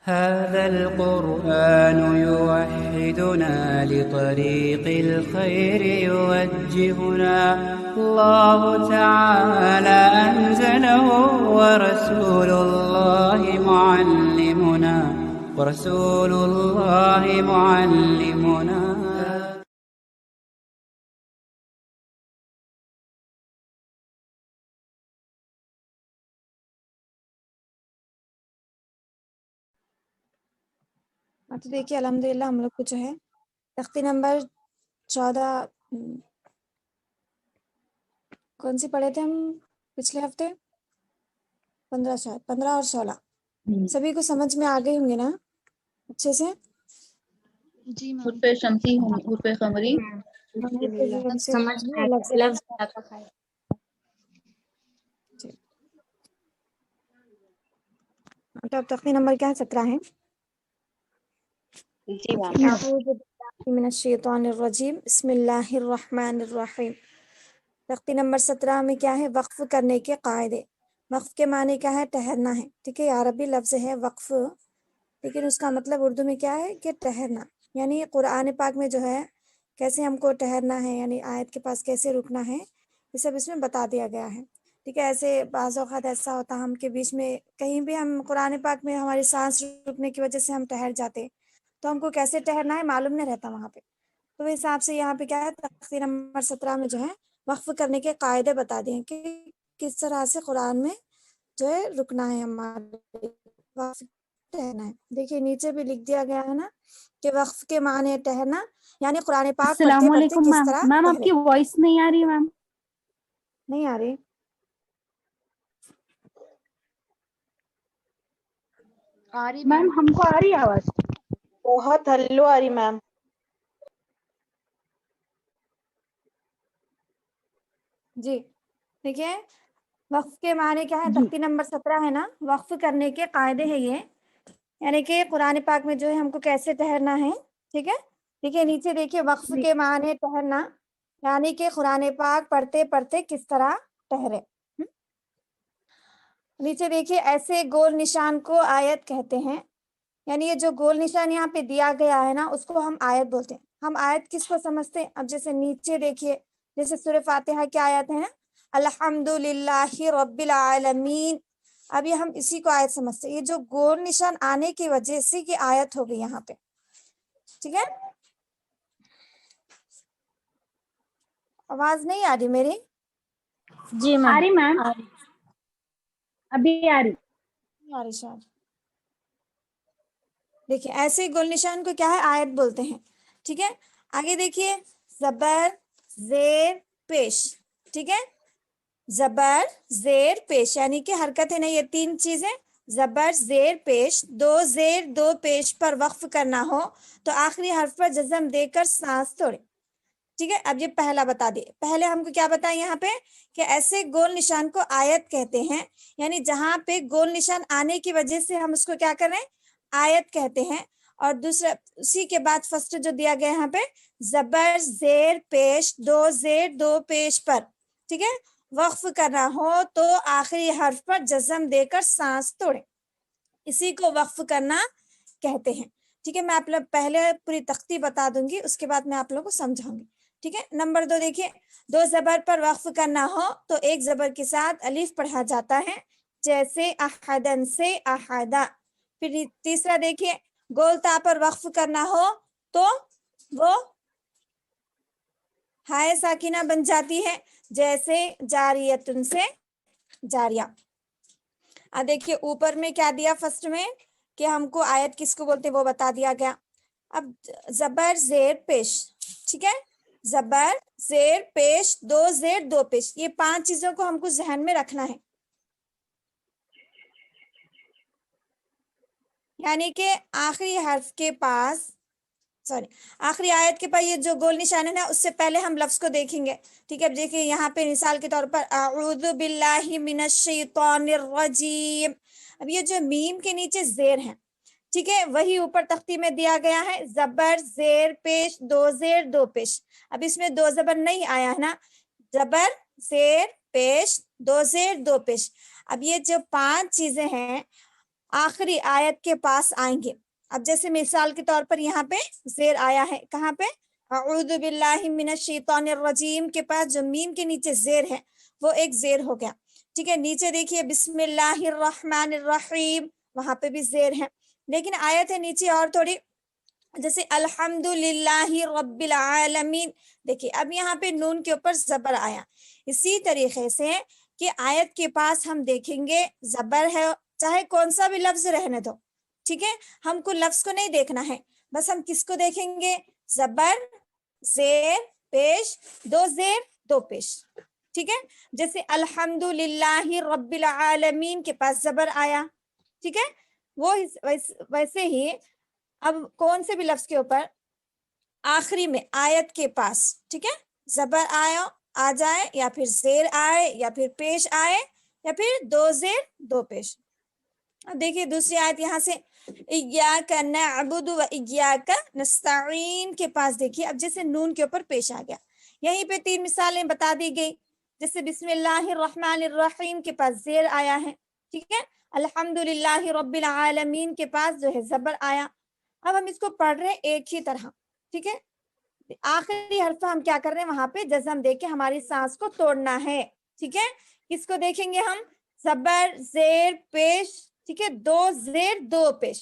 هذا القرآن يوحدنا لطريق الخير يوجهنا الله تعالى أنزله ورسول الله معلمنا تو دیکھیے الحمدللہ ہم لوگ کو جو ہے تختی نمبر 14 کون سی پڑھے تھے ہم پچھلے ہفتے؟ 15 اور 16 سبھی کو سمجھ میں آ گئی ہوں گے نا اچھے سے؟ جی میم پہ شمسی ہوں پہ قمری سمجھ میں لفظ تو اب تختی نمبر کیا 17 ہے؟ جی میم اعوذ باللہ من الشیطان الرجیم بسم اللہ الرحمن الرحیم۔ تختی نمبر 17 میں کیا ہے؟ وقف کرنے کے قاعدے۔ وقف کے معنی کیا ہے؟ ٹھہرنا ہے، ٹھیک ہے، عربی لفظ ہے وقف، لیکن اس کا مطلب اردو میں کیا ہے کہ ٹھہرنا، یعنی قرآن پاک میں جو ہے کیسے ہم کو ٹھہرنا ہے، یعنی آیت کے پاس کیسے رکنا ہے، یہ سب اس میں بتا دیا گیا ہے، ٹھیک ہے۔ ایسے بعض اوقات ایسا ہوتا ہم کے بیچ میں کہیں بھی ہم قرآن پاک میں ہماری سانس رکنے کی وجہ سے ہم ٹھہر جاتے، تو ہم کو کیسے ٹھہرنا ہے معلوم نہیں رہتا وہاں پہ، تو اس حساب سے یہاں پہ کیا ہے تختی نمبر 17 میں جو ہے وقف کرنے کے قاعدے بتا دیے کہ کس طرح سے قرآن میں جو ہے رکنا ہے، ہمارے وقف ٹھہرنا ہے۔ دیکھیے نیچے بھی لکھ دیا گیا ہے نا کہ وقف کے معنی ٹھہرنا، یعنی قرآن پاک السلام پڑھتے پڑھتے علیکم کس میم۔ طرح میم آپ ٹھہرے۔ کی وائس نہیں آ رہی میم۔ نہیں آ رہی؟ آ رہی میم ہم کو آ رہی آواز۔ بہت ہلو آ رہی میم۔ جی دیکھیے وقف کے معنی کیا ہے، جی تختی نمبر 17 ہے نا، وقف کرنے کے قاعدے ہیں یہ، یعنی کہ قرآن پاک میں جو ہے ہم کو کیسے ٹھہرنا ہے، ٹھیک ہے۔ دیکھیے نیچے دیکھیے وقف جی کے معنی ٹھہرنا، یعنی کہ قرآن پاک پڑھتے پڑھتے کس طرح ٹھہرے۔ نیچے دیکھیے ایسے گول نشان کو آیت کہتے ہیں، یعنی یہ جو گول نشان یہاں پہ دیا گیا ہے نا اس کو ہم آیت بولتے ہیں۔ ہم آیت کس کو سمجھتے ہیں؟ اب جیسے نیچے دیکھیے جیسے سورہ فاتحہ کی آیت ہے نا الحمدللہ رب العالمین، اب یہ ہم اسی کو آیت سمجھتے ہیں، یہ جو گول نشان آنے کی وجہ سے کی آیت ہو گئی یہاں پہ، ٹھیک ہے۔ آواز نہیں آ رہی میری؟ جی آ میم رہی میم، ابھی آ رہی۔ آ رہی شاید۔ دیکھیے ایسے گول نشان کو کیا ہے؟ آیت بولتے ہیں، ٹھیک ہے۔ آگے دیکھیے زبر زیر پیش، ٹھیک ہے، زبر زیر پیش یعنی کہ حرکت ہے نا، یہ 3 چیزیں زبر زیر پیش، 2 زیر 2 پیش پر وقف کرنا ہو تو آخری حرف پر جزم دے کر سانس توڑے، ٹھیک ہے۔ اب یہ پہلا بتا دیے، پہلے ہم کو کیا بتائیں یہاں پہ کہ ایسے گول نشان کو آیت کہتے ہیں، یعنی جہاں پہ گول نشان آنے کی وجہ سے ہم اس کو کیا کریں؟ آیت کہتے ہیں۔ اور دوسرا اسی کے بعد فرسٹ جو دیا گیا یہاں پہ زبر زیر پیش 2 زیر 2 پیش پر، ٹھیک ہے، وقف کرنا ہو تو آخری حرف پر جزم دے کر سانس توڑے، اسی کو وقف کرنا کہتے ہیں، ٹھیک ہے۔ میں آپ لوگ پہلے پوری تختی بتا دوں گی، اس کے بعد میں آپ لوگوں کو سمجھاؤں گی، ٹھیک ہے۔ نمبر 2 دیکھیے 2 زبر پر وقف کرنا ہو تو ایک زبر کے ساتھ الف پڑھا جاتا ہے، جیسے احدن سے احدا۔ پھر تیسرا دیکھیے گول تا پر وقف کرنا ہو تو وہ ہائے ساکنہ بن جاتی ہے، جیسے جاریتن سے جاریہ۔ اب دیکھیے اوپر میں کیا دیا فرسٹ میں کہ ہم کو آیت کس کو بولتے وہ بتا دیا گیا۔ اب زبر زیر پیش، ٹھیک ہے، زبر زیر پیش 2 زیر 2 پیش، یہ 5 چیزوں کو ہم کو ذہن میں رکھنا ہے، یعنی کہ آخری حرف کے پاس آخری آیت کے پاس یہ جو گول نشان ہے نا اس سے پہلے ہم لفظ کو دیکھیں گے، ٹھیک ہے۔ اب دیکھیے یہاں پہ مثال کے طور پر اعوذ باللہ من الشیطان الرجیم، اب یہ جو میم کے نیچے زیر ہے، ٹھیک ہے، وہی اوپر تختی میں دیا گیا ہے زبر زیر پیش 2 زیر 2 پیش، اب اس میں 2 زبر نہیں آیا ہے نا، زبر زیر پیش 2 زیر 2 پیش۔ اب یہ جو 5 چیزیں ہیں آخری آیت کے پاس آئیں گے. اب جیسے مثال کے طور پر یہاں پہ زیر آیا ہے, کہاں پہ؟ اعوذ باللہ من الشیطان الرجیم کے پاس جو میم کے نیچے زیر ہے وہ ایک زیر ہو گیا. ٹھیک ہے, نیچے دیکھیے بسم اللہ الرحمن الرحیم, وہاں پہ بھی زیر ہے. لیکن آیت ہے نیچے اور تھوڑی, جیسے الحمدللہ رب العالمین, دیکھیے اب یہاں پہ نون کے اوپر زبر آیا. اسی طریقے سے کہ آیت کے پاس ہم دیکھیں گے زبر ہے, چاہے کون سا بھی لفظ رہنے دو. ٹھیک ہے, ہم کو لفظ کو نہیں دیکھنا ہے, بس ہم کس کو دیکھیں گے؟ زبر, زیر, پیش, دو زیر دو پیش. ٹھیک ہے, جیسے الحمدللہ رب العالمین کے پاس زبر آیا. ٹھیک ہے, وہ ویسے ہی اب کون سے بھی لفظ کے اوپر آخری میں آیت کے پاس, ٹھیک ہے, زبر آ جائے یا پھر زیر آئے یا پھر پیش آئے یا پھر دو زیر دو پیش. اب دیکھیے دوسری آیت یہاں سے ایاک نعبد و ایاک نستعین کے پاس دیکھیے, اب جیسے نون کے اوپر پیش آ گیا. یہیں پہ 3 مثالیں بتا دی گئی. جیسے بسم اللہ الرحمن الرحیم کے پاس زیر آیا ہے. ٹھیک ہے, الحمدللہ رب العالمین کے پاس جو ہے زبر آیا. اب ہم اس کو پڑھ رہے ایک ہی طرح. ٹھیک ہے, آخری حرف ہم کیا کر رہے ہیں, وہاں پہ جزم دے کے ہماری سانس کو توڑنا ہے. ٹھیک ہے, کس کو دیکھیں گے ہم؟ زبر, زیر, پیش. ٹھیک ہے, دو زیر دو پیش,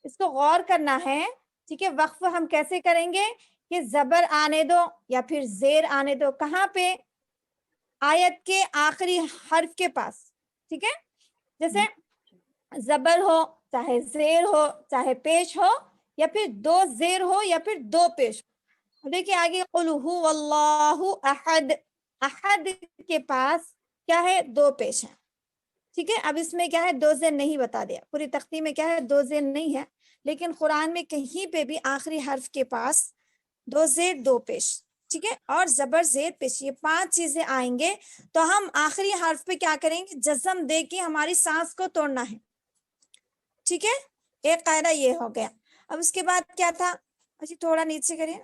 اس کو غور کرنا ہے. ٹھیک ہے, وقف ہم کیسے کریں گے کہ زبر آنے دو یا پھر زیر آنے دو, کہاں پہ؟ آیت کے آخری حرف کے پاس. ٹھیک ہے, جیسے زبر ہو, چاہے زیر ہو, چاہے پیش ہو, یا پھر دو زیر ہو یا پھر دو پیش ہو. دیکھیے آگے قل هو اللہ احد, احد کے پاس کیا ہے؟ دو پیش ہے. ٹھیک ہے, اب اس میں کیا ہے؟ دو زیر نہیں بتا دیا, پوری تختی میں کیا ہے؟ دو زیر نہیں ہے, لیکن قرآن میں کہیں پہ بھی آخری حرف کے پاس دو زیر دو پیش. ٹھیک ہے, اور زبر, زیر, پیش, یہ 5 چیزیں آئیں گے تو ہم آخری حرف پہ کیا کریں گے؟ جزم دے کے ہماری سانس کو توڑنا ہے. ٹھیک ہے, ایک قاعدہ یہ ہو گیا. اب اس کے بعد کیا تھا؟ اچھا تھوڑا نیچے کریے.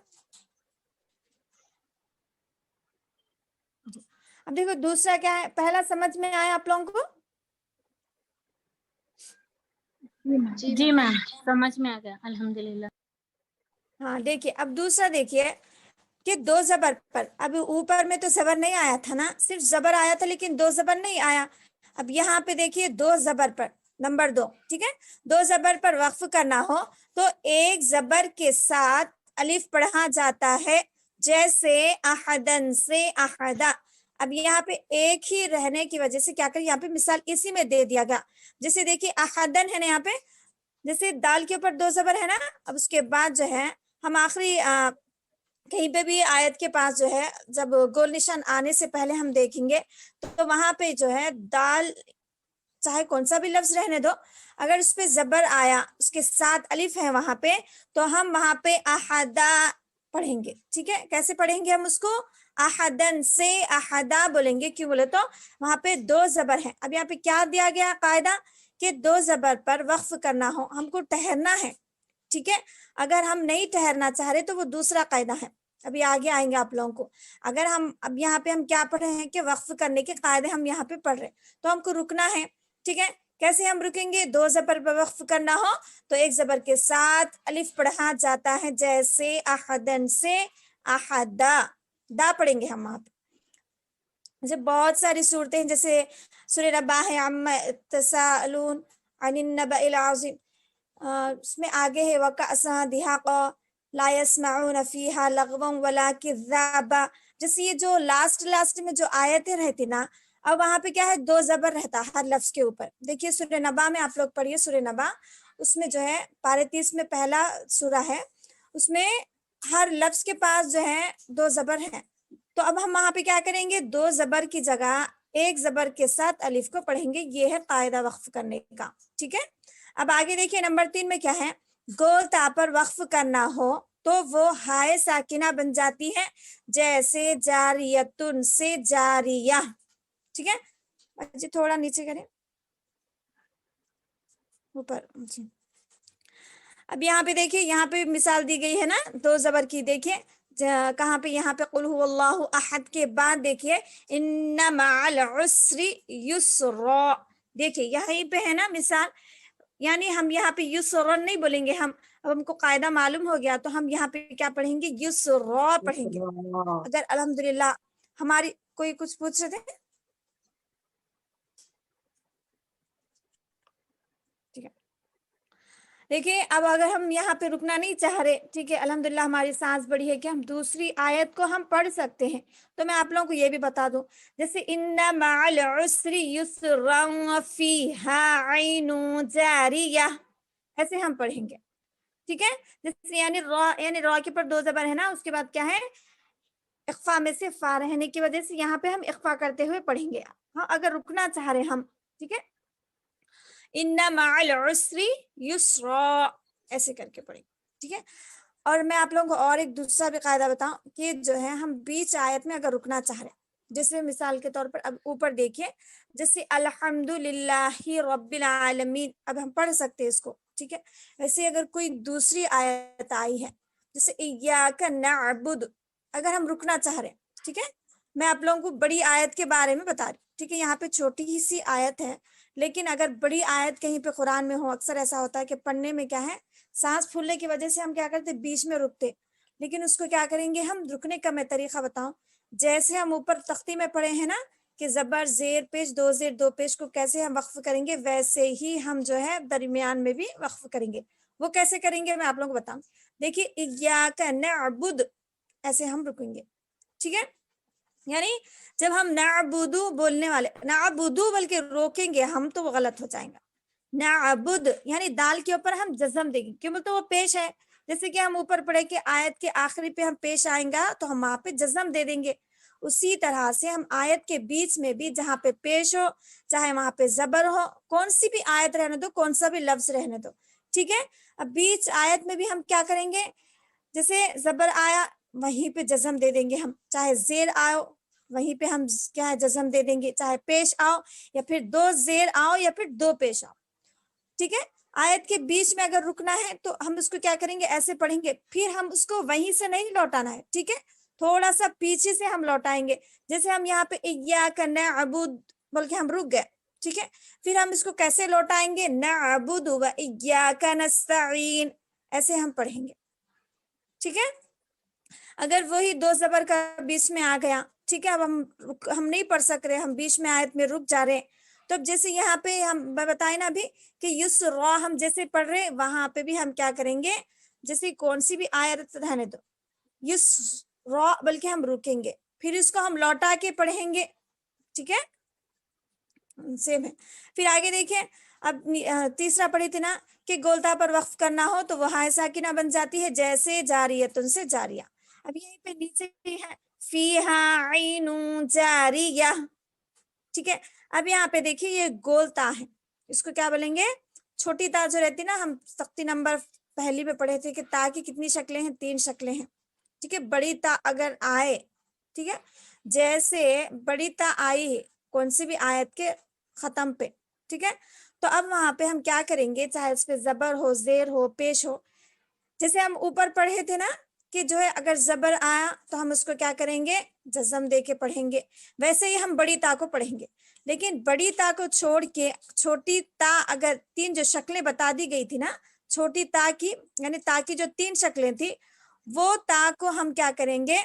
اب دیکھو دوسرا کیا ہے, پہلا سمجھ میں آیا آپ لوگوں کو؟ جی میم, سمجھ میں آ گیا الحمدللہ. ہاں دیکھیے اب دوسرا دیکھیے کہ دو زبر پر, اب اوپر میں تو زبر نہیں آیا تھا نا, صرف زبر آیا تھا لیکن دو زبر نہیں آیا. اب یہاں پہ دیکھیے دو زبر پر, نمبر 2. ٹھیک ہے, دو زبر پر وقف کرنا ہو تو ایک زبر کے ساتھ الف پڑھا جاتا ہے, جیسے احدن سے احدا. اب یہاں پہ ایک ہی رہنے کی وجہ سے کیا کریں, یہاں پہ مثال اسی میں دے دیا گیا. جیسے دیکھیے احدن ہے نا, یہاں پہ جیسے دال کے اوپر دو زبر ہے نا, اب اس کے بعد جو ہے ہم آخری کہیں پہ بھی آیت کے پاس جو ہے جب گول نشان آنے سے پہلے ہم دیکھیں گے تو وہاں پہ جو ہے دال, چاہے کون سا بھی لفظ رہنے دو, اگر اس پہ زبر آیا, اس کے ساتھ الف ہے وہاں پہ, تو ہم وہاں پہ احدا پڑھیں گے. ٹھیک ہے, کیسے پڑھیں گے ہم اس کو؟ احدن سے احدا بولیں گے. کیوں بولے تو وہاں پہ دو زبر ہیں. اب یہاں پہ کیا دیا گیا قاعدہ کہ دو زبر پر وقف کرنا ہو, ہم کو ٹھہرنا ہے. ٹھیک ہے, اگر ہم نہیں ٹھہرنا چاہ رہے تو وہ دوسرا قاعدہ ہے, ابھی آگے آئیں گے آپ لوگوں کو. اگر ہم اب یہاں پہ ہم کیا پڑھ رہے ہیں کہ وقف کرنے کے قاعدے ہم یہاں پہ پڑھ رہے ہیں, تو ہم کو رکنا ہے. ٹھیک ہے, کیسے ہم رکیں گے؟ دو زبر پر وقف کرنا ہو تو ایک زبر کے ساتھ الف پڑھا جاتا ہے, جیسے احدن سے احدا, دا پڑھیں گے ہم وہاں پہ. جیسے بہت ساری صورتیں ہیں, جیسے سورہ نبا ہے, عما تساءلون عن النبأ العظیم, اس میں آگے ہے وَكَأْسًا دِهَاقًا لَا يَسْمَعُونَ فِيهَا لَغْوًا وَلَا كِذَّابًا. جیسے یہ جو لاسٹ میں جو آیتیں رہتی نا, اب وہاں پہ کیا ہے؟ دو زبر رہتا ہر لفظ کے اوپر. دیکھیے سورہ نبا میں, آپ لوگ پڑھیے سورہ نبا, اس میں جو ہے پارہ 30 میں پہلا سورہ ہے, اس میں ہر لفظ کے پاس جو ہے دو زبر ہیں. تو اب ہم وہاں پہ کیا کریں گے؟ دو زبر کی جگہ ایک زبر کے ساتھ الف کو پڑھیں گے. یہ ہے قاعدہ وقف کرنے کا. ٹھیک ہے, اب آگے دیکھیے نمبر 3 میں کیا ہے؟ گول تا پر وقف کرنا ہو تو وہ ہائے ساکنہ بن جاتی ہے, جیسے جاریتن سے جاریہ. ٹھیک ہے, جی تھوڑا نیچے کریں اوپر. جی اب یہاں پہ دیکھیے, یہاں پہ مثال دی گئی ہے نا دو زبر کی. دیکھیے کہاں پہ, یہاں پہ قل هو اللہ احد کے بعد دیکھیے ان مع العسر یسرا. دیکھیے یہیں پہ ہے نا مثال, یعنی ہم یہاں پہ یسرن نہیں بولیں گے، ہم اب ہم کو قاعدہ معلوم ہو گیا تو ہم یہاں پہ کیا پڑھیں گے؟ یسرا پڑھیں گے. اگر الحمدللہ ہماری کوئی کچھ پوچھ رہے تھے؟ ٹھیک ہے، دیکھیے اب اگر ہم یہاں پہ رکنا نہیں چاہ رہے، ٹھیک ہے، الحمدللہ ہماری سانس بڑی ہے کہ ہم دوسری آیت کو ہم پڑھ سکتے ہیں. تو میں آپ لوگوں کو یہ بھی بتا دوں، جیسے ان مع العسر یسرا فیہا عین جاریہ، ایسے ہم پڑھیں گے. ٹھیک ہے، جیسے یعنی را کے پر دو زبر ہے نا، اس کے بعد کیا ہے؟ اخفا میں سے فا رہنے کی وجہ سے یہاں پہ ہم اخفا کرتے ہوئے پڑھیں گے. ہاں اگر رکنا چاہ رہے ہم، ٹھیک ہے، ان مع العسر یسرا ایسے کر کے پڑھیں. ٹھیک ہے، اور میں آپ لوگوں کو اور ایک دوسرا بھی قاعدہ بتاؤں کہ جو ہے ہم بیچ آیت میں اگر رکنا چاہ رہے ہیں، جیسے مثال کے طور پر اب اوپر دیکھیے، جیسے الحمدللہ رب العالمین، اب ہم پڑھ سکتے ہیں اس کو. ٹھیک ہے، ویسے اگر کوئی دوسری آیت آئی ہے جیسے ایاک نعبد، اگر ہم رکنا چاہ رہے ہیں، ٹھیک ہے، میں آپ لوگوں کو بڑی آیت کے بارے میں بتا رہی ہوں. ٹھیک ہے، یہاں پہ چھوٹی ہی سی آیت ہے، لیکن اگر بڑی آیت کہیں پہ قرآن میں ہو، اکثر ایسا ہوتا ہے کہ پڑھنے میں کیا ہے، سانس پھولنے کی وجہ سے ہم کیا کرتے، بیچ میں رکتے. لیکن اس کو کیا کریں گے ہم؟ رکنے کا میں طریقہ بتاؤں، جیسے ہم اوپر تختی میں پڑھے ہیں نا کہ زبر زیر پیش دو زیر دو پیش کو کیسے ہم وقف کریں گے، ویسے ہی ہم جو ہے درمیان میں بھی وقف کریں گے. وہ کیسے کریں گے میں آپ لوگوں کو بتاؤں. دیکھیے ایاک نعبد، ایسے ہم رکیں گے. ٹھیک ہے، یعنی جب ہم نعبدو بولنے والے، نعبدو بلکہ روکیں گے ہم تو وہ غلط ہو جائیں گا. نعبد یعنی دال کے اوپر ہم جزم دیں گے، کیوں بولتے وہ پیش ہے. جیسے کہ ہم اوپر پڑھے کہ آیت کے آخری پہ ہم پیش آئیں گا تو ہم وہاں پہ جزم دے دیں گے. اسی طرح سے ہم آیت کے بیچ میں بھی جہاں پہ پیش ہو، چاہے وہاں پہ زبر ہو، کون سی بھی آیت رہنے دو، کون سا بھی لفظ رہنے دو. ٹھیک ہے، اب بیچ آیت میں بھی ہم کیا کریں گے، جیسے زبر آیا وہیں پہ جزم دے دیں گے ہم، چاہے زیر آؤ وہیں پہ ہم کیا ہے جزم دے دیں گے، چاہے پیش آؤ یا پھر دو زیر آؤ یا پھر دو پیش آؤ. ٹھیک ہے، آیت کے بیچ میں اگر رکنا ہے تو ہم اس کو کیا کریں گے، ایسے پڑھیں گے، پھر ہم اس کو وہیں سے نہیں لوٹانا ہے. ٹھیک ہے، تھوڑا سا پیچھے سے ہم لوٹائیں گے. جیسے ہم یہاں پہ ایاک نعبد بول کے ہم رک گئے. ٹھیک ہے، پھر ہم اس کو کیسے لوٹائیں گے، نعبد و ایاک نستعین، ایسے ہم پڑھیں گے. ٹھیک ہے، اگر وہی دو زبر کا بیچ میں آ گیا، ٹھیک ہے، اب ہم نہیں پڑھ سک رہے، ہم بیچ میں آیت میں رک جا رہے ہیں، تو اب جیسے یہاں پہ ہم بتائیں نا ابھی کہ یسرا ہم جیسے پڑھ رہے وہاں پہ بھی ہم کیا کریں گے، جیسے کون سی بھی آیت رہنے دو، یسرا بلکہ ہم رکیں گے، پھر اس کو ہم لوٹا کے پڑھیں گے. ٹھیک ہے، سیم ہے. پھر آگے دیکھیں، اب تیسرا پڑھی تھی نا کہ گولتا پر وقف کرنا ہو تو وہ ہائے ساکنہ بن جاتی ہے، جیسے جاریتن سے جاریہ. اب یہیں پہ نیچے ہے فیہا عین جاریہ. ٹھیک ہے، اب یہاں پہ دیکھیے یہ گول تا ہے، اس کو کیا بولیں گے، چھوٹی تا جو رہتی نا، ہم تختی نمبر پہلی میں پڑھے تھے کہ تا کی کتنی شکلیں ہیں، 3 شکلیں ہیں. ٹھیک ہے، بڑی تا اگر آئے، ٹھیک ہے، جیسے بڑی تا آئی کون سی بھی آیت کے ختم پہ، ٹھیک ہے، تو اب وہاں پہ ہم کیا کریں گے، چاہے اس پہ زبر ہو، زیر ہو، پیش ہو. جیسے ہم اوپر پڑھے تھے نا کہ جو ہے اگر زبر آیا تو ہم اس کو کیا کریں گے، جزم دے کے پڑھیں گے، ویسے ہی ہم بڑی تا کو پڑھیں گے. لیکن بڑی تا کو چھوڑ کے چھوٹی تا، اگر 3 جو شکلیں بتا دی گئی تھی نا چھوٹی تا کی، یعنی تا کی جو 3 شکلیں تھی، وہ تا کو ہم کیا کریں گے،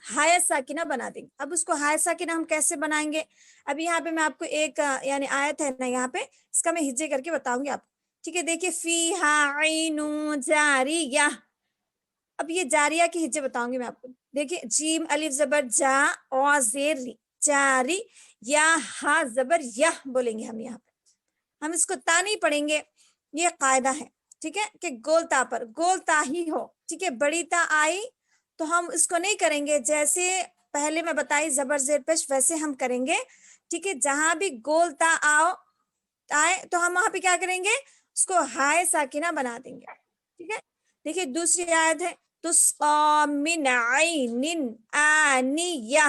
ہائے ساکنہ بنا دیں گے. اب اس کو ہائے ساکنہ ہم کیسے بنائیں گے، اب یہاں پہ میں آپ کو ایک یعنی آیت ہے نا یہاں پہ، اس کا میں ہجے کر کے بتاؤں گی آپ کو. ٹھیک ہے، دیکھیے فیہا عین جاریہ. اب یہ جاریہ کی ہجے بتاؤں گی میں آپ کو. دیکھیے جیم الف زبر جا، او زیر ری، جاری، یا ہا زبر یہ بولیں گے ہم. یہاں پہ ہم اس کو تا نہیں پڑھیں گے، یہ قاعدہ ہے. ٹھیک ہے، کہ گول تا پر گول تا ہی ہو. ٹھیک ہے، بڑی تا آئی تو ہم اس کو نہیں کریں گے جیسے پہلے میں بتائی زبر زیر پیش، ویسے ہم کریں گے. ٹھیک ہے، جہاں بھی گول تا آئے تو ہم وہاں پہ کیا کریں گے، اس کو ہائے ساکنہ بنا دیں گے. ٹھیک ہے، دیکھیے دوسری آیت ہے تسقا من عین آنیہ،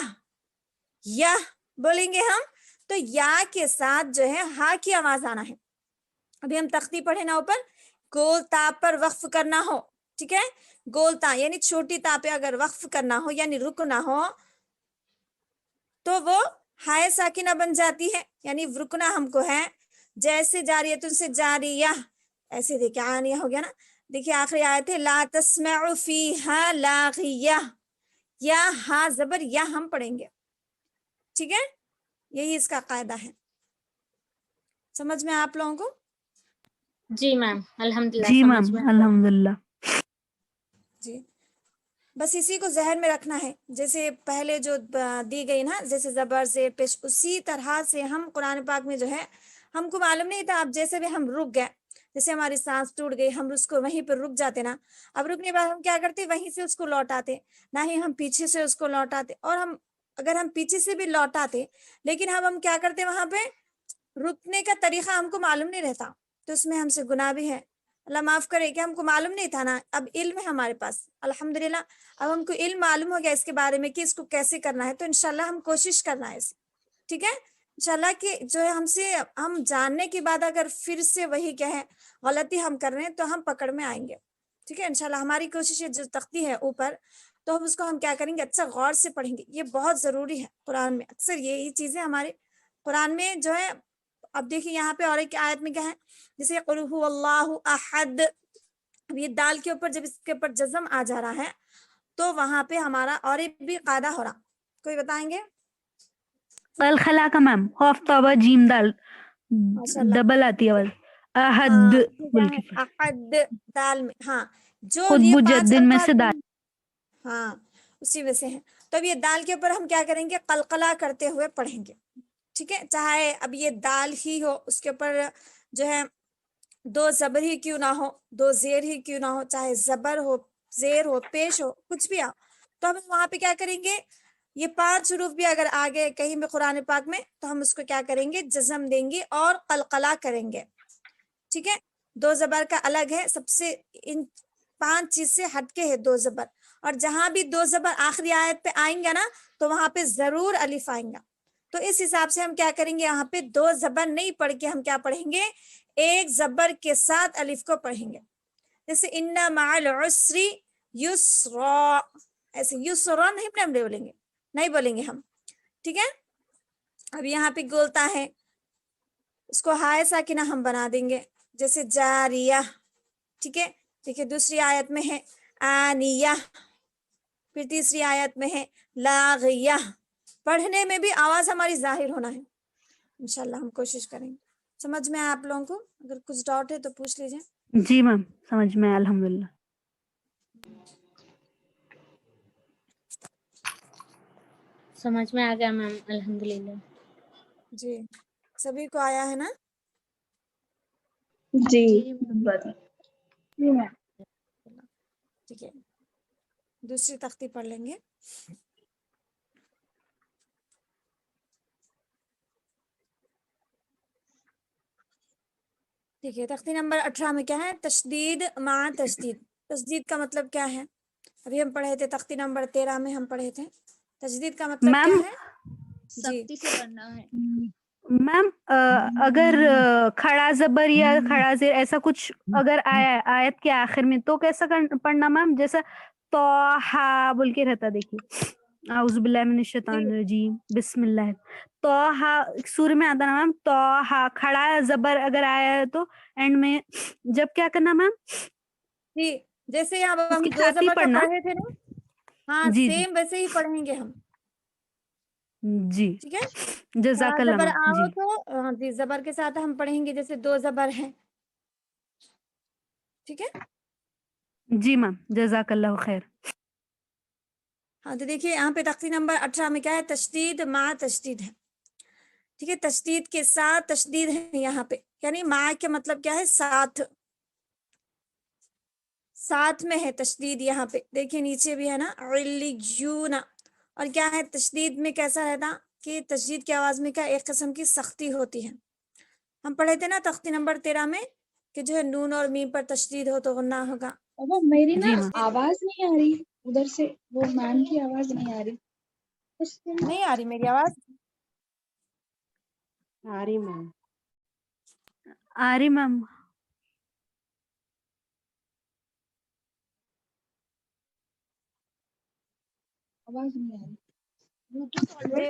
یہ بولیں گے ہم تو یا کے ساتھ جو ہے ہا کی آواز آنا ہے. ابھی ہم تختی پڑھے نا اوپر، گول تا پر وقف کرنا ہو، ٹھیک ہے، گول تا یعنی چھوٹی تا پہ اگر وقف کرنا ہو یعنی رکنا ہو تو وہ ہائے ساکنہ بن جاتی ہے، یعنی رکنا ہم کو ہے جیسے جاریتن سے جاریہ، ایسے دیکھیں آنیہ ہو گیا نا. دیکھیے آخری آیت ہے لا تسمع فیہا لاغیہ، یا ہا زبر یا ہم پڑھیں گے. ٹھیک ہے، یہی اس کا قاعدہ ہے. سمجھ میں آپ لوگوں کو؟ جی میم الحمدللہ جی سمجھ میم میں آ گیا. الحمدللہ. جی بس اسی کو ذہن میں رکھنا ہے، جیسے پہلے جو دی گئی نا، جیسے زبر زیر پیش، اسی طرح سے ہم قرآن پاک میں جو ہے ہم کو معلوم نہیں تھا. اب جیسے بھی ہم رک گئے، جیسے ہماری سانس ٹوٹ گئی، ہم اس کو وہیں پر رک جاتے نا. اب رکنے کے بعد ہم کیا کرتے، وہیں سے اس کو لوٹاتے، نہ ہی ہم پیچھے سے اس کو لوٹاتے. اور ہم اگر ہم پیچھے سے بھی لوٹاتے، لیکن ہم کیا کرتے، وہاں پہ رکنے کا طریقہ ہم کو معلوم نہیں رہتا، تو اس میں ہم سے گناہ بھی ہے. اللہ معاف کرے کہ ہم کو معلوم نہیں تھا نا. اب علم ہے ہمارے پاس الحمدللہ، اب ہم کو علم معلوم ہو گیا اس کے بارے میں کہ اس کو کیسے کرنا ہے. تو انشاءاللہ ہم کوشش کرنا ہے اسے. ٹھیک ہے انشاءاللہ کہ جو ہے ہم جاننے کے بعد اگر پھر سے وہی کیا ہے غلطی ہم کر رہے ہیں تو ہم پکڑ میں آئیں گے. ٹھیک ہے انشاءاللہ ہماری کوشش ہے، جو تختی ہے اوپر تو ہم کیا کریں گے، اچھا غور سے پڑھیں گے. یہ بہت ضروری ہے قرآن میں، اکثر یہی چیزیں ہمارے قرآن میں جو ہے. اب دیکھیں یہاں پہ اور ایک آیت میں کیا ہے، جیسے قل هو اللہ احد. اب یہ دال کے اوپر جب اس کے اوپر جزم آ جا رہا ہے تو وہاں پہ ہمارا اور ایک بھی قاعدہ ہو رہا. کوئی بتائیں گے؟ الخلا کا میم خوف توبہ جیم دال ماشاء اللہ. ڈبل آتی ہے آواز. احد ہاں بول کیا کے ہے احد دال میں، ہاں جو خود یہ 5 بجدن میں سے الفاظ دال. ہیں، ہاں اسی میں سے ہیں. تو اب یہ دال کے اوپر ہم کیا کریں گے، قلقلہ کرتے ہوئے پڑھیں گے. ٹھیک ہے، چاہے اب یہ دال ہی ہو، اس کے اوپر جو ہے 2 زبر ہی کیوں نہ ہو، 2 زیر ہی کیوں نہ ہو، چاہے زبر ہو، زیر ہو، پیش ہو، کچھ بھی تو ہم وہاں پہ کیا کریں گے، یہ 5 حروف بھی اگر آگے کہیں بھی قرآن پاک میں تو ہم اس کو کیا کریں گے، جزم دیں گے اور قلقلہ کریں گے. ٹھیک ہے، 2 زبر کا الگ ہے، سب سے ان 5 چیز سے ہٹ کے ہے 2 زبر. اور جہاں بھی 2 زبر آخری آیت پہ آئیں گا نا تو وہاں پہ ضرور الف آئیں گا. تو اس حساب سے ہم کیا کریں گے، یہاں پہ 2 زبر نہیں پڑھ کے ہم کیا پڑھیں گے، ایک زبر کے ساتھ الف کو پڑھیں گے. جیسے ان مع العسر یسرا، ایسے یسرا نہیں بولیں گے ہم. ٹھیک ہے، اب یہاں پہ گولتا ہے، اس کو ہائے ساکنہ ہم بنا دیں گے، جیسے جاریہ. ٹھیک ہے، دیکھیے دوسری آیت میں ہے آنیہ، پھر تیسری آیت میں ہے لاغیہ. پڑھنے میں بھی آواز ہماری ظاہر ہونا ہے. انشاءاللہ ہم کوشش کریں گے. سمجھ میں آپ لوگوں کو؟ اگر کچھ ڈاؤٹ ہے تو پوچھ لیجیے. جی میم سمجھ میں الحمدللہ. سمجھ میں آ گیا میم الحمدللہ. جی سبھی کو آیا ہے نا؟ جی جی میم. ٹھیک ہے، دوسری تختی پڑھ لیں گے. ٹھیک ہے، تختی نمبر 18 میں کیا ہے، تشدید مع تشدید. تشدید کا مطلب کیا ہے، ابھی ہم پڑھے تھے تختی نمبر 13 میں ہم پڑھے تھے. تشدید کا مطلب کیا میم ہے؟ جی سختی سے پڑھنا ہے. میم اگر کھڑا زبر یا کھڑا زیر ایسا کچھ اگر آیا ہے آیت کے آخر میں تو کیسا پڑھنا میم؟ جیسا توحا بول کے رہتا، دیکھیے اعوذ باللہ من الشیطان الرجیم بسم اللہ. توحا سورہ میں آتا نا میم، توحا کھڑا زبر اگر آیا ہے تو اینڈ میں جب کیا کرنا میم؟ جی جیسے یہاں اس ہم کے 2 ساتھ ہی زبر کا پڑھنا. پڑھے تھے نا، ہاں جی جی سیم ویسے ہی پڑھیں گے ہم. جی ٹھیک ہے، جزاک اللہ زبر میم. آؤ جی تو جی زبر کے ساتھ ہم پڑھیں گے، جیسے 2 زبر ہیں. ٹھیک ہے، جی میم جزاک اللہ خیر. ہاں تو دیکھیے یہاں پہ تختی نمبر 18 میں کیا ہے، تشدید مع تشدید ہے. ٹھیک ہے، تشدید کے ساتھ تشدید ہے یہاں پہ، یعنی مع کے مطلب کیا ہے، ساتھ میں ہے تشدید. یہاں پہ دیکھیے نیچے بھی ہے نا علیجون. اور کیا ہے تشدید میں کیسا رہتا کہ تشدید کی آواز میں کیا ایک قسم کی سختی ہوتی ہے. ہم پڑھے تھے نا تختی نمبر 13 میں کہ جو ہے نون اور میم پر تشدید ہو تو غنہ ہوگا. ابا میری نا جی میم آواز نہیں آ رہی ادھر سے، وہ میم کی آواز نہیں آ رہی. نہیں آ رہی میری آواز؟ آ رہی میم، آ رہی میم. آواز نہیں آ رہی. جی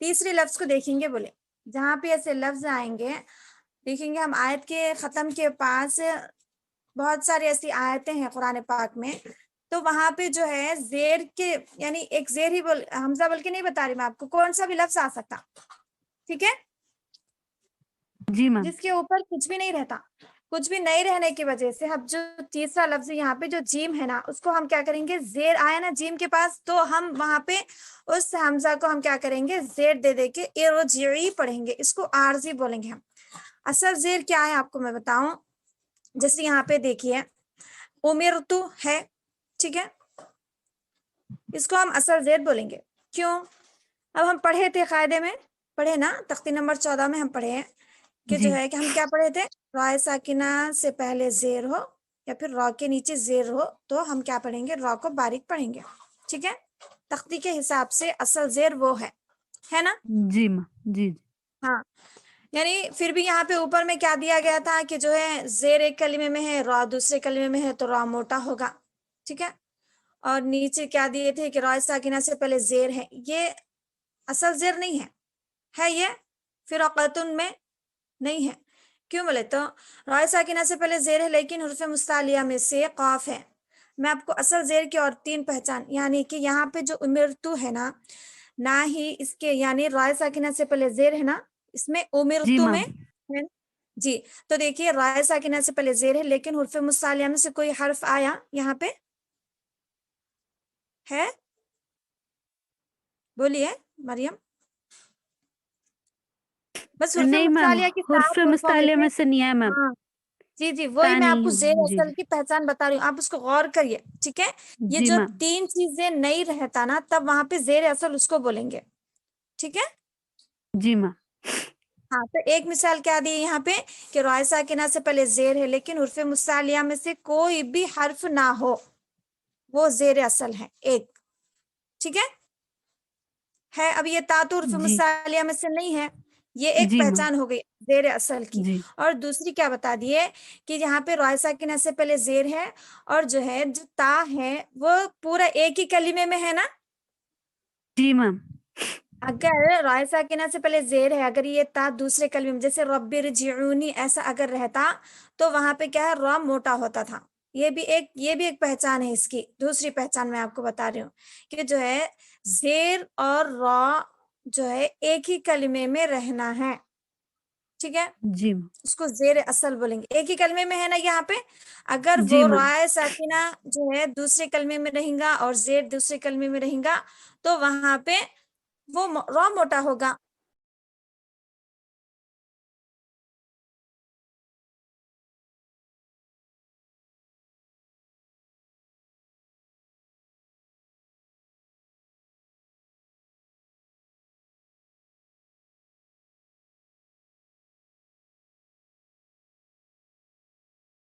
تیسرے لفظ کو دیکھیں گے، بولے جہاں پہ ایسے لفظ آئیں گے، دیکھیں گے ہم آیت کے ختم کے پاس بہت ساری ایسی آیتیں ہیں قرآن پاک میں، تو وہاں پہ جو ہے زیر کے یعنی ایک زیر ہی حمزہ بول کے نہیں بتا رہی میں آپ کو، کون سا بھی لفظ آ سکتا، ٹھیک ہے، جی میم. جس کے اوپر کچھ بھی نہیں رہتا. کچھ بھی نہیں رہنے کی وجہ سے اب جو تیسرا لفظ یہاں پہ جو جیم ہے نا، اس کو ہم کیا کریں گے، زیر آیا نا جیم کے پاس، تو ہم وہاں پہ اس حمزہ کو ہم کیا کریں گے، زیر دے دے کے ارجعی پڑھیں گے، اس کو عارضی بولیں گے ہم. اصل زیر کیا ہے آپ کو میں بتاؤں، جیسے یہاں پہ دیکھیے امرتو ہے، ٹھیک ہے، اس کو ہم اصل زیر بولیں گے. کیوں؟ اب ہم پڑھے تھے قاعدے میں، پڑھے نا تختی نمبر 14 میں ہم پڑھے ہیں کہ جو جی ہے کہ ہم کیا پڑھے تھے، را ساکنہ سے پہلے زیر ہو یا پھر را کے نیچے زیر ہو تو ہم کیا پڑھیں گے، را کو باریک پڑھیں گے، ٹھیک ہے. تختی کے حساب سے اصل زیر وہ ہے نا. جی میم. جی ہاں، یعنی پھر بھی یہاں پہ اوپر میں کیا دیا گیا تھا کہ جو ہے زیر ایک کلمے میں ہے، را دوسرے کلمے میں ہے تو را موٹا ہوگا، ٹھیک ہے. اور نیچے کیا دیے تھے کہ را ساکنہ سے پہلے زیر ہے، یہ اصل زیر نہیں ہے یہ فرقتن میں نہیں ہے. کیوں بولے تو را ساکنہ سے پہلے زیر ہے لیکن حروف مستعلیہ میں سے قاف ہے. میں آپ کو اصل زیر کی اور 3 پہچان، یعنی کہ یہاں پہ جو امرتو ہے نا، نہ ہی اس کے یعنی را ساکنہ سے پہلے زیر ہے نا، اس میں جی امرتو میں میم. ہے جی. تو دیکھیے را ساکنہ سے پہلے زیر ہے لیکن حروف مستعلیہ میں سے کوئی حرف آیا یہاں پہ ہے؟ بولیے مریم. بس حروف نہیں میم، مستعلیہ کی حرف 7 حروفوں میں مستعلیہ سے، میں سے نہیں ہے میم. ہاں جی وہی میں آپ ثانی کو ہے. زیر جی اصل کی پہچان بتا رہی ہوں، آپ اس کو غور کریے، ٹھیک ہے. یہ جی جو میم. 3 چیزیں نہیں رہتا نا، تب وہاں پہ زیر اصل اس کو بولیں گے، ٹھیک ہے. جی میم. ہاں، تو ایک مثال کیا دی یہاں پہ کہ را ساکنہ سے پہلے زیر ہے لیکن حروف مستعلیہ میں سے کوئی بھی حرف نہ ہو، وہ زیر اصل ہے ایک، ٹھیک ہے. اب یہ تا تو حروف جی مستعلیہ میں سے نہیں ہے، یہ ایک جی میم. پہچان ہو گئی زیر اصل کی. جی اور دوسری کیا بتا دیے کہ یہاں پہ را ساکنہ سے پہلے زیر ہے اور جو ہے جو تا ہے وہ پورا ایک ہی کلمے میں ہے نا. جی میم. اگر را ساکنہ سے پہلے زیر ہے، اگر یہ تا دوسرے کلمے میں جیسے رب ارجعونی ایسا اگر رہتا تو وہاں پہ کیا ہے، را موٹا ہوتا تھا. یہ بھی ایک پہچان ہے اس کی. دوسری پہچان میں آپ کو بتا رہی ہوں کہ جو ہے زیر اور را جو ہے ایک ہی کلمے میں رہنا ہے، ٹھیک ہے. جی میم. اس کو زیر اصل بولیں گے، ایک ہی کلمے میں ہے نا یہاں پہ. اگر جی وہ میم. را ساکنہ جو ہے دوسرے کلمے میں رہیں گا اور زیر دوسرے کلمے میں رہیں گا تو وہاں پہ وہ را موٹا ہوگا.